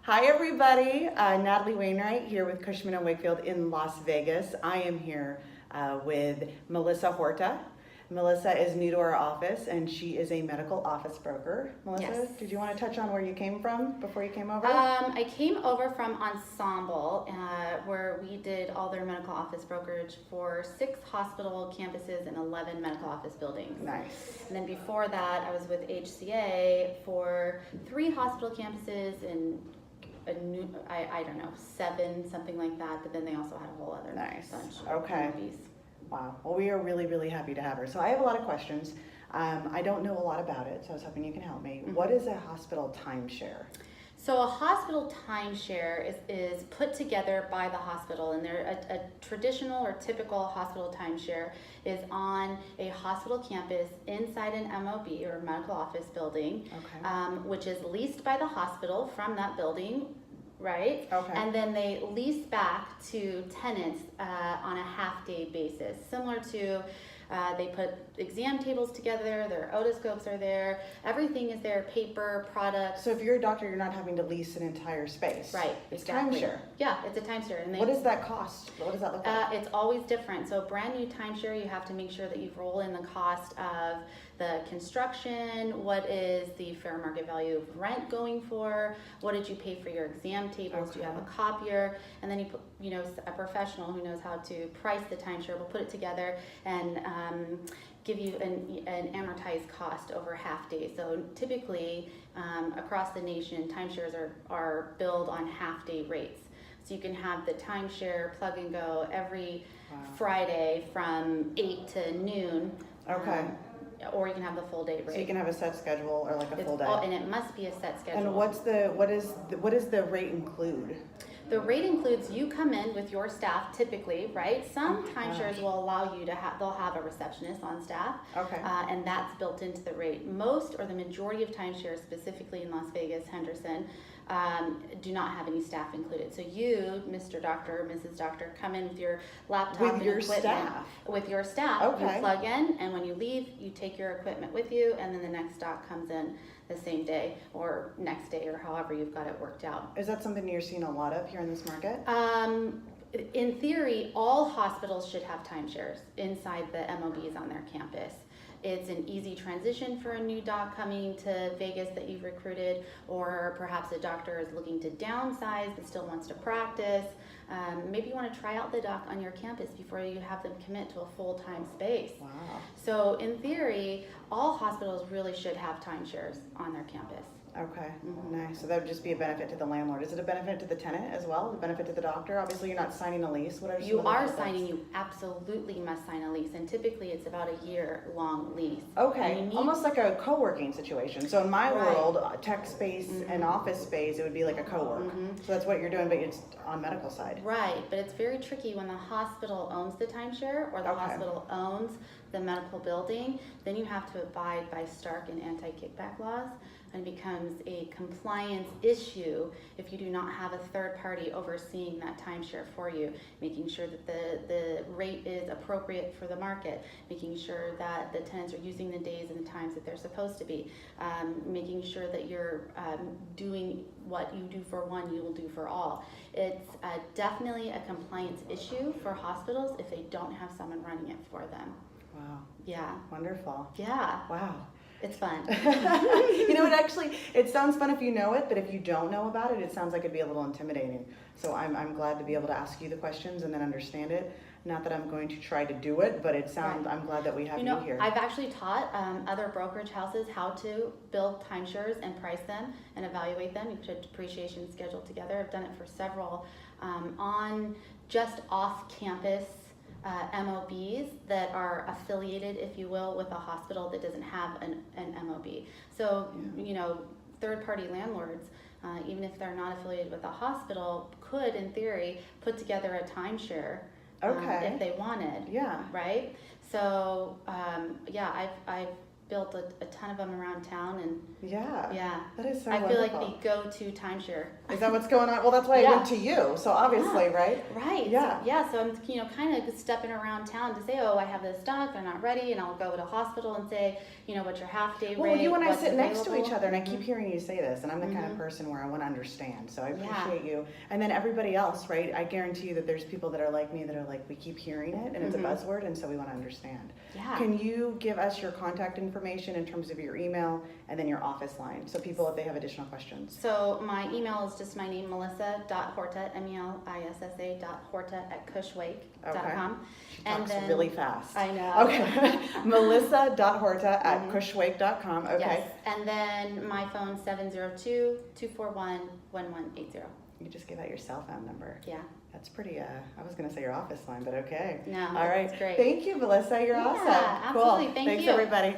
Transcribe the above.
Hi everybody, Natalie Wainwright here with Cushman Wakefield in Las Vegas. I am here with Melissa Horta. Melissa is new to our office and she is a medical office broker. Melissa, Yes. did you want to touch on where you came from before you came over? I came over from Ensemble, where we did all their medical office brokerage for 6 hospital campuses and 11 medical office buildings. Nice. And then before that, I was with HCA for 3 hospital campuses and I don't know, 7, something like that. But then they also had a whole other Nice. bunch Okay. of movies. Wow. Well, we are really, really happy to have her. So I have a lot of questions. I don't know a lot about it, so I was hoping you can help me. Mm-hmm. What is a hospital timeshare? So a hospital timeshare is put together by the hospital, and a traditional or typical hospital timeshare is on a hospital campus inside an MOB or medical office building, Okay. which is leased by the hospital from that building, right? Okay. And then they lease back to tenants on a half-day basis, similar to they put exam tables together, their otoscopes are there, everything is there, paper, products. So if you're a doctor, you're not having to lease an entire space. Right, It's exactly. timeshare. Yeah, it's a timeshare. And What does that cost? What does that look like? it's always different. So brand new timeshare, you have to make sure that you roll in the cost of the construction, what is the fair market value of rent going for, what did you pay for your exam tables, do you have a copier, and then you put, a professional who knows how to price the timeshare will put it together and give you an amortized cost over half days. So typically across the nation, timeshares are billed on half day rates. So you can have the timeshare plug and go every Friday from 8 to noon. Okay. Or you can have the full day rate. So you can have a set schedule or like a full day. And it must be a set schedule. And what does the rate include? The rate includes you come in with your staff typically, right? Some timeshares will allow you to they'll have a receptionist on staff. Okay. And that's built into the rate. Most or the majority of timeshares, specifically in Las Vegas, Henderson, do not have any staff included. So you, Mr. Doctor, Mrs. Doctor, come in with your laptop With and your equipment. staff? With your staff. Okay. You plug in, and when you leave, you take your equipment with you, and then the next doc comes in the same day or next day or however you've got it worked out. Is that something you're seeing a lot of here in this market? In theory, all hospitals should have timeshares inside the MOBs on their campus. It's an easy transition for a new doc coming to Vegas that you've recruited, or perhaps a doctor is looking to downsize but still wants to practice. Maybe you want to try out the doc on your campus before you have them commit to a full-time space. Wow. So in theory, all hospitals really should have timeshares on their campus. Okay, nice. So that would just be a benefit to the landlord. Is it a benefit to the tenant as well? A benefit to the doctor? Obviously, you're not signing a lease. What are some You of the are benefits? signing, you absolutely must sign a lease, and typically it's about a year-long lease. Okay, And you need- almost like a co-working situation. So in my Right. world, tech space and office space, it would be like a co-work. So that's what you're doing, but it's on medical side. Right, but it's very tricky when the hospital owns the timeshare or the Okay. hospital owns the medical building. Then you have to abide by Stark and anti-kickback laws, and it becomes a compliance issue if you do not have a third party overseeing that timeshare for you, making sure that the rate is appropriate for the market, making sure that the tenants are using the days and the times that they're supposed to be, making sure that you're doing what you do for one, you will do for all. It's definitely a compliance issue for hospitals if they don't have someone running it for them. Wow, Yeah, wonderful. yeah, Wow. it's fun. It sounds fun if you know it, but if you don't know about it, it sounds like it'd be a little intimidating. So I'm glad to be able to ask you the questions and then understand it. Not that I'm going to try to do it, but I'm glad that we have you here. I've actually taught other brokerage houses how to build timeshares and price them and evaluate them. You put a depreciation schedule together. I've done it for several on just off-campus MOBs that are affiliated, if you will, with a hospital that doesn't have an MOB. So, third-party landlords, even if they're not affiliated with a hospital, could, in theory, put together a timeshare if they wanted. Yeah. Right? So, I've built a ton of them around town, and Yeah. That is so I feel like wonderful. the go-to timeshare. Is that what's going on? Well, that's why I Yeah. went to you. So obviously, right? Right. Yeah. So I'm, kind of stepping around town to say, oh, I have this stock, they're not ready, and I'll go to the hospital and say, what's your half day rate? Well, you and I what's sit next to available? each other, and I keep hearing you say this, and I'm the kind of Mhm. person where I want to understand. So I Yeah. appreciate you. And then everybody else, right? I guarantee you that there's people that are like me that are like, we keep hearing it, and it's a Mhm. buzzword, and so we want to understand. Yeah. Can you give us your contact information in terms of your email and then your office line, so people, if they have additional questions? So my email is just my name, melissa.horta, melissa.horta@cushwake.com. She And talks then- really fast. I know. Okay. melissa.horta@cushwake.com. Okay. Yes. And then my phone, 702-241-1180. You just gave out your cell phone number. Yeah. That's pretty, I was going to say your office line, but okay. No, All right. that's great. Thank you, Melissa. You're Yeah, awesome. absolutely. Cool. Thank Thanks, you. everybody.